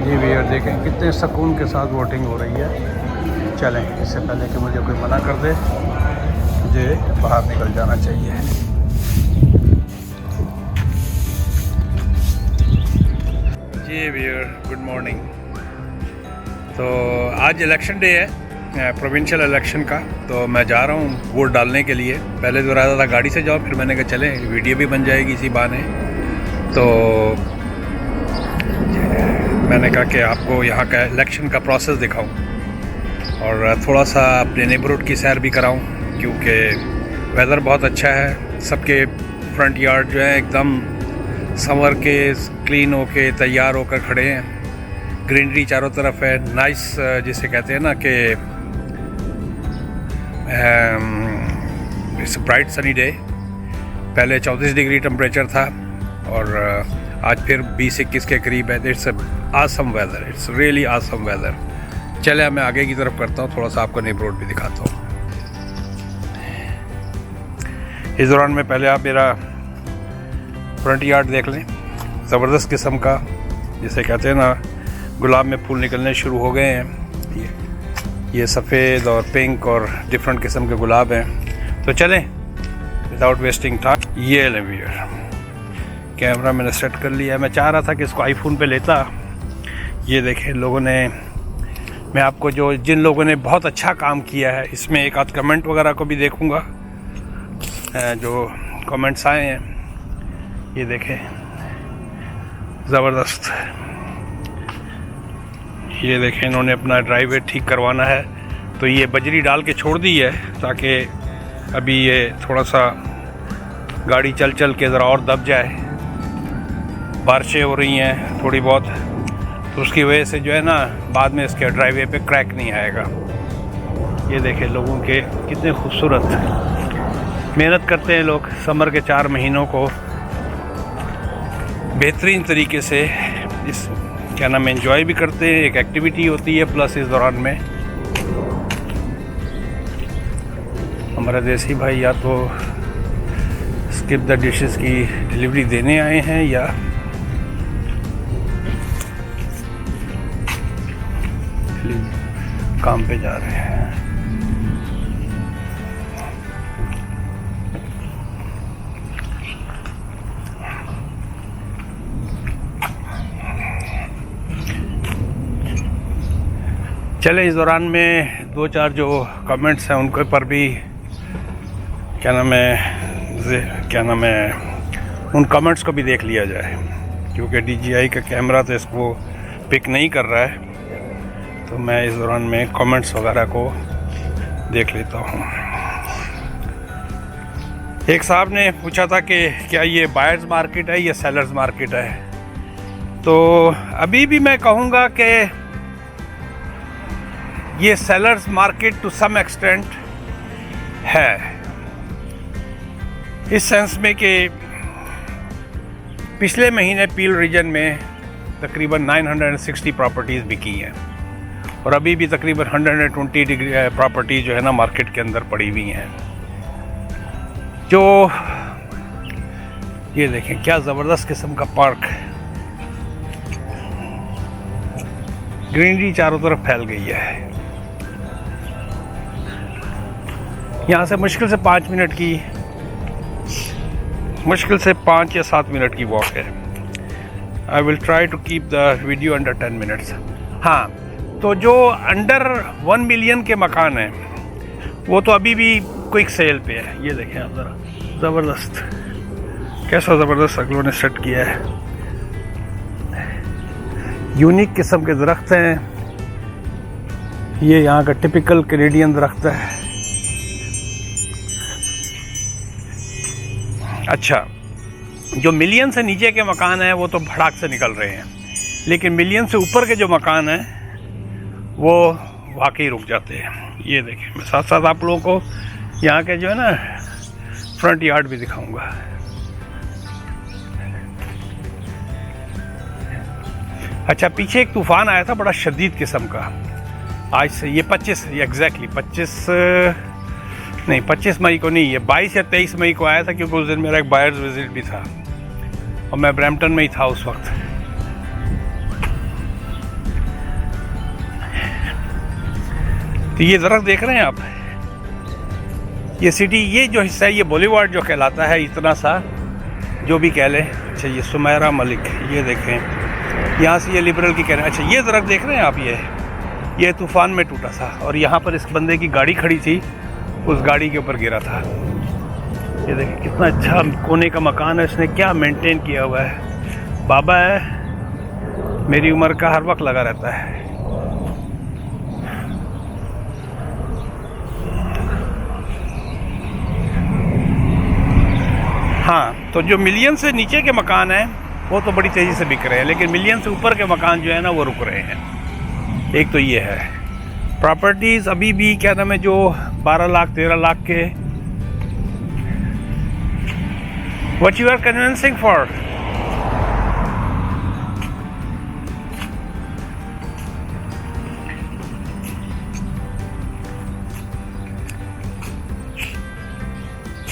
जी भैया देखें कितने सुकून के साथ वोटिंग हो रही है। चलें, इससे पहले कि मुझे कोई मना कर दे, मुझे बाहर निकल जाना चाहिए। जी भैया गुड मॉर्निंग। तो आज इलेक्शन डे है, प्रोविंशियल इलेक्शन का, तो मैं जा रहा हूँ वोट डालने के लिए। पहले तो इरादा था गाड़ी से जाओ, फिर मैंने कहा चलें वीडियो भी बन जाएगी इसी बहाने। तो मैंने कहा कि आपको यहाँ का इलेक्शन का प्रोसेस दिखाऊं और थोड़ा सा अपने नेबरहुड की सैर भी कराऊं, क्योंकि वेदर बहुत अच्छा है। सबके फ्रंट यार्ड जो है एकदम संवर के क्लीन होके तैयार होकर खड़े हैं। ग्रीनरी चारों तरफ है, नाइस जिसे कहते हैं ना कि इट्स ब्राइट सनी डे। पहले 34 डिग्री टेम्परेचर था और आज फिर 20-21 के करीब है। It's awesome weather, it's really awesome weather. चले मैं आगे की तरफ करता हूँ, थोड़ा सा आपको नेबरहुड भी दिखाता हूँ। इस दौरान में पहले आप मेरा फ्रंट यार्ड देख लें, ज़बरदस्त किस्म का, जिसे कहते हैं ना गुलाब में फूल निकलने शुरू हो गए हैं। ये सफ़ेद और पिंक और डिफरेंट किस्म के गुलाब हैं। तो चलें विदाउट वेस्टिंग टाइम, ये लें व्यूअर, कैमरा मैंने सेट कर लिया। मैं चाह रहा था कि इसको आईफोन पे लेता। ये देखें लोगों ने, मैं आपको जिन लोगों ने बहुत अच्छा काम किया है, इसमें एक आध कमेंट वगैरह को भी देखूंगा जो कमेंट्स आए हैं। ये देखें ज़बरदस्त। ये देखें इन्होंने अपना ड्राइववे ठीक करवाना है, तो ये बजरी डाल के छोड़ दी है ताकि अभी ये थोड़ा सा गाड़ी चल चल के ज़रा और दब जाए। बारिशें हो रही हैं थोड़ी बहुत, तो उसकी वजह से जो है ना बाद में इसके ड्राइववे पे क्रैक नहीं आएगा। ये देखें लोगों के कितने खूबसूरत मेहनत करते हैं लोग, समर के 4 महीनों को बेहतरीन तरीके से इस क्या नाम एंजॉय भी करते हैं। एक एक्टिविटी होती है, प्लस इस दौरान में हमारे देसी भाई या तो स्किप द डिशेस की डिलीवरी देने आए हैं या काम पे जा रहे हैं। चले इस दौरान में 2-4 जो कमेंट्स हैं उनके पर भी क्या नाम है उन कमेंट्स को भी देख लिया जाए, क्योंकि DJI का कैमरा तो इसको पिक नहीं कर रहा है। तो मैं इस दौरान में कमेंट्स वगैरह को देख लेता हूँ। एक साहब ने पूछा था कि क्या ये बायर्स मार्केट है या सेलर्स मार्केट है। तो अभी भी मैं कहूँगा कि ये sellers market to some extent है, इस सेंस में कि पिछले महीने पील रीजन में तकरीबन 960 प्रॉपर्टीज़ बिकी हैं और अभी भी तकरीबन 120 प्रॉपर्टी जो है ना मार्केट के अंदर पड़ी हुई हैं। जो ये देखें क्या ज़बरदस्त किस्म का पार्क, ग्रीनरी चारों तरफ फैल गई है। यहाँ से मुश्किल से 5 या 7 मिनट की वॉक है। I will try to keep the video under 10 minutes. हाँ, तो जो अंडर 1 मिलियन के मकान हैं वो तो अभी भी क्विक सेल पे है। ये देखें आप ज़रा, ज़बरदस्त, कैसा ज़बरदस्त अगलों ने सेट किया है। यूनिक किस्म के दरख्त हैं, ये यहाँ का टिपिकल कैनेडियन दरख्त है। अच्छा, जो मिलियन से नीचे के मकान हैं वो तो भड़ाक से निकल रहे हैं, लेकिन मिलियन से ऊपर के जो मकान हैं वो वाकई रुक जाते हैं। ये देखें, मैं साथ साथ आप लोगों को यहाँ के जो है ना फ्रंट यार्ड भी दिखाऊंगा। अच्छा, पीछे एक तूफ़ान आया था बड़ा शदीद किस्म का, आज से ये 25 मई को नहीं, ये 22 या 23 मई को आया था, क्योंकि उस दिन मेरा एक बायर्स विजिट भी था और मैं ब्रैम्पटन में ही था उस वक्त। तो ये दरख्त देख रहे हैं आप, ये सिटी, ये जो हिस्सा है ये बॉलीवुड जो कहलाता है, इतना सा जो भी कह लें। अच्छा ये सुमेरा मलिक, ये देखें यहाँ से ये लिबरल की कह रहे हैं। अच्छा ये दरख्त देख रहे हैं आप, ये तूफ़ान में टूटा था और यहाँ पर इस बंदे की गाड़ी खड़ी थी, उस गाड़ी के ऊपर गिरा था। ये देखें कितना अच्छा कोने का मकान है, इसने क्या मेंटेन किया हुआ है। बाबा है, मेरी उम्र का, हर वक्त लगा रहता है। हाँ, तो जो मिलियन से नीचे के मकान हैं वो तो बड़ी तेज़ी से बिक रहे हैं, लेकिन मिलियन से ऊपर के मकान जो है ना वो रुक रहे हैं। एक तो ये है प्रॉपर्टीज़ अभी भी क्या नाम है, जो 12 लाख 13 लाख के। What you are convincing for?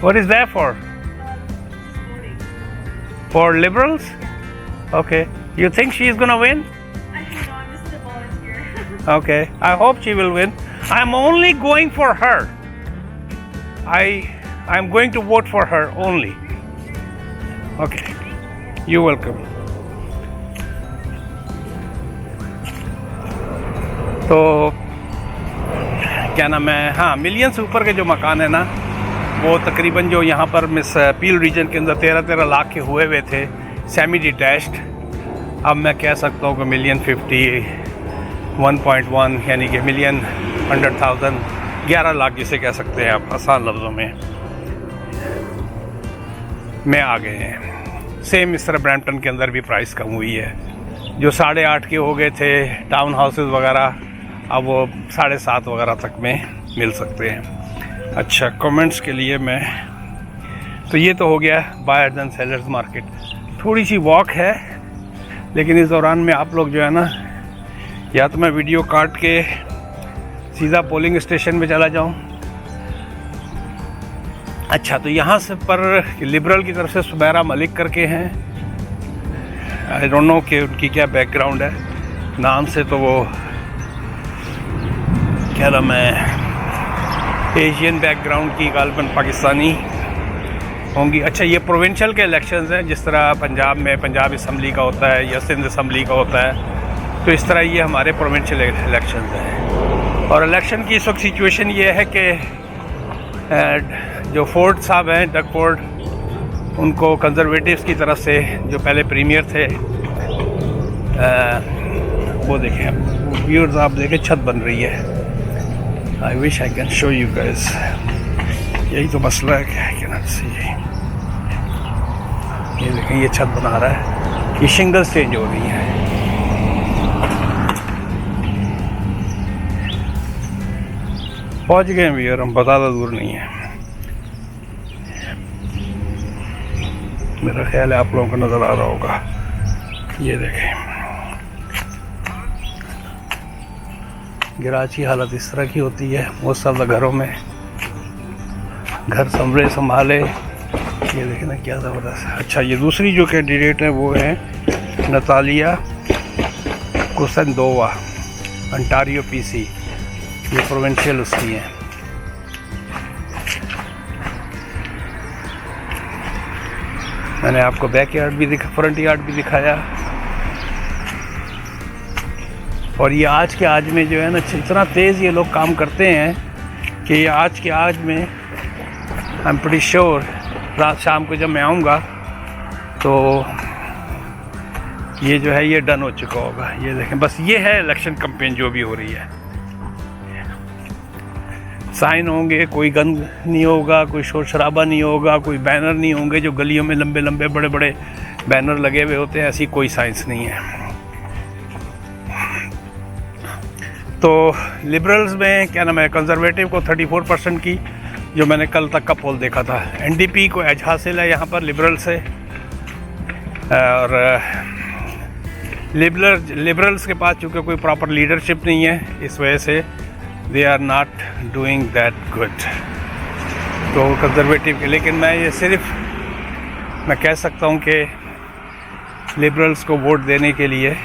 What is that for? For liberals? Okay. You think she is gonna win? I don't know, I'm just a volunteer. Okay. I hope she will win. I'm only going for her. I'm going to vote for her only. Okay. You're welcome. तो क्या नाम है, हाँ, million से ऊपर के जो मकान है ना वो तकरीबन जो यहाँ पर मिस पील रीजन के अंदर 13 लाख के हुए थे सेमी डिटैच्ड। अब मैं कह सकता हूँ कि मिलियन 50, 1.1 यानी कि मिलियन 100,000, 11 लाख जिसे कह सकते हैं आप आसान लफ्ज़ों में आ गए हैं। सेम इस तरह ब्रैम्पटन के अंदर भी प्राइस कम हुई है, जो 8.5 के हो गए थे टाउन हाउसेस वगैरह, अब वो 7.5 वगैरह तक में मिल सकते हैं। अच्छा, कमेंट्स के लिए मैं, तो ये तो हो गया बायर्स एंड सेलर्स मार्केट। थोड़ी सी वॉक है, लेकिन इस दौरान में आप लोग जो है ना, या तो मैं वीडियो काट के सीधा पोलिंग स्टेशन में चला जाऊं। अच्छा, तो यहाँ से पर लिबरल की तरफ से सुमेरा मलिक करके हैं, आई डोंट नो कि उनकी क्या बैकग्राउंड है, नाम से तो वो क्या नाम है, एशियन बैकग्राउंड की, गालबन पाकिस्तानी होंगी। अच्छा, ये प्रोविंशियल के इलेक्शंस हैं, जिस तरह पंजाब में पंजाब असम्बली का होता है या सिंध असम्बली का होता है, तो इस तरह ये हमारे प्रोविंशियल इलेक्शंस हैं। और इलेक्शन की इस वक्त सिचुएशन ये है कि जो फोर्ड साहब हैं, डग फोर्ड, उनको कंजर्वेटिव्स की तरफ से जो पहले प्रीमियर थे, वो देखें व्यूअर्स, आप देखें छत बन रही है। I wish I can show you guys. यही तो मसला है क्या है ना, ये देखें ये छत बना रहा है, ये शिंगल्स चेंज हो रही हैं। पहुंच गए भैया हम, ज़्यादा दूर नहीं है। मेरा ख्याल है आप लोगों को नज़र आ रहा होगा। ये देखें गैराज की हालत इस तरह की होती है बहुत सारे घरों में, घर संभाले। ये देखें ना क्या ज़बरदस्त है। अच्छा, ये दूसरी जो कैंडिडेट है वो है नतालिया कुसनदोवा, अंटारियो पीसी, ये प्रोविंशियल उसकी हैं। मैंने आपको बैक यार्ड भी फ्रंट यार्ड भी दिखाया। और ये आज के आज में जो है ना, इतना तेज़ ये लोग काम करते हैं कि आज के आज में आई एम प्रीटी श्योर रात शाम को जब मैं आऊँगा तो ये जो है ये डन हो चुका होगा। ये देखें, बस ये है इलेक्शन कैंपेन जो भी हो रही है। साइन होंगे, कोई गंद नहीं होगा, कोई शोर शराबा नहीं होगा, कोई बैनर नहीं होंगे जो गलियों में लंबे लंबे बड़े बड़े बैनर लगे हुए होते हैं, ऐसी कोई साइंस नहीं है। तो लिबरल्स में क्या नाम है, कंजर्वेटिव को 34% की, जो मैंने कल तक का पोल देखा था। एनडीपी को एज हासिल है यहाँ पर लिबरल से, और लिबरल्स के पास चूँकि कोई प्रॉपर लीडरशिप नहीं है, इस वजह से they are not doing that good. तो कंजर्वेटिव के, लेकिन मैं ये सिर्फ मैं कह सकता हूँ कि लिबरल्स को वोट देने के लिए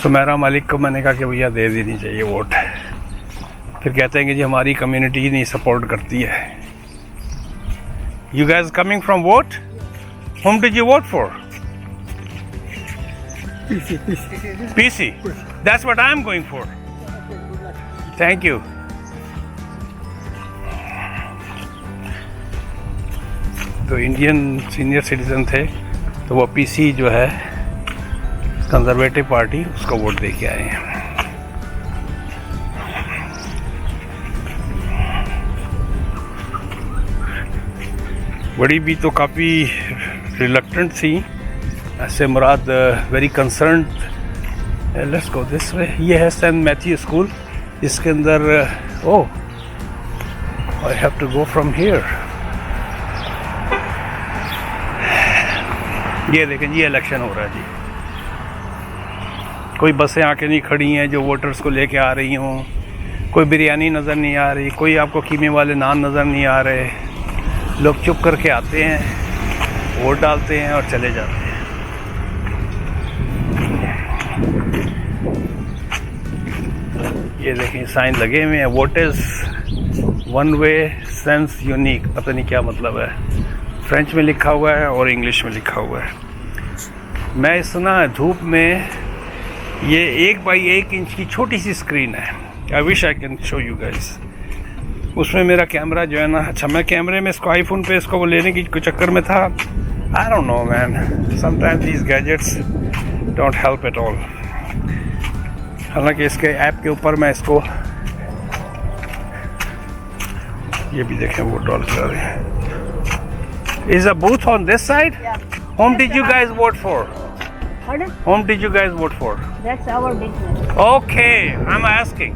सुमेरा मलिक को मैंने कहा कि भैया दे देनी चाहिए वोट। फिर कहते हैं कि जी हमारी कम्युनिटी नहीं सपोर्ट करती है। You guys coming from vote? Whom did you vote for? PC. That's what I'm going for. Thank you. तो इंडियन सीनियर सिटीजन थे तो वो पीसी जो है कंजर्वेटिव पार्टी उसको वोट दे के आए हैं। बड़ी भी तो काफ़ी रिलक्टेंट थी, ऐसे Murad very concerned. Let's go this way. ये है सेंट मैथ्यू स्कूल, इसके अंदर oh I have to go from here. ये देखें जी इलेक्शन हो रहा है जी। कोई बसें आके नहीं खड़ी हैं जो वोटर्स को लेके आ रही हों, कोई बिरयानी नज़र नहीं आ रही, कोई आपको कीमे वाले नान नज़र नहीं आ रहे। लोग चुप करके आते हैं, वोट डालते हैं और चले जाते हैं। ये देखें साइन लगे हुए हैं, vote is one way sense unique, पता नहीं क्या मतलब है। फ्रेंच में लिखा हुआ है और इंग्लिश में लिखा हुआ है। मैं इस ना धूप में, ये 1 बाई 1 इंच की छोटी सी स्क्रीन है। I wish I can show you guys. उसमें मेरा कैमरा जो है ना, अच्छा मैं कैमरे में इसको आईफोन पे इसको वो लेने की चक्कर में था। I don't know man, sometimes these gadgets don't help at all. हालांकि इसके ऐप के ऊपर मैं इसको, ये भी देखें वोट डाल कर रहे हैं। Is a booth on this side? Yeah. Whom did you guys vote for? Pardon? Whom did you guys vote for? That's our business. Okay, I'm asking.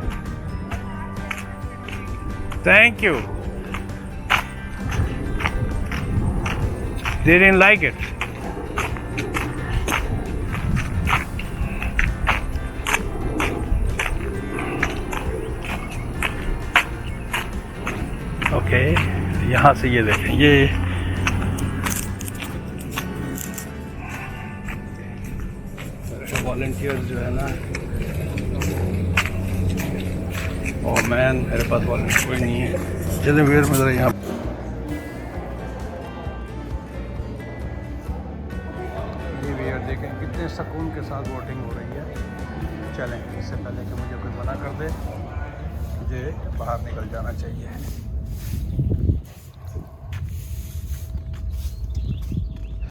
Thank you. They didn't like it. Okay, यहाँ से ये देखें, ये volunteers जो है ना, oh man मेरे पास volunteer कोई नहीं है। चलें वेयर में ज़रा यहाँ ये वेयर देखें कितने सुकून के साथ वोटिंग हो रही है। चलें, इससे पहले कि मुझे कोई मना कर दे, मुझे बाहर निकल जाना चाहिए।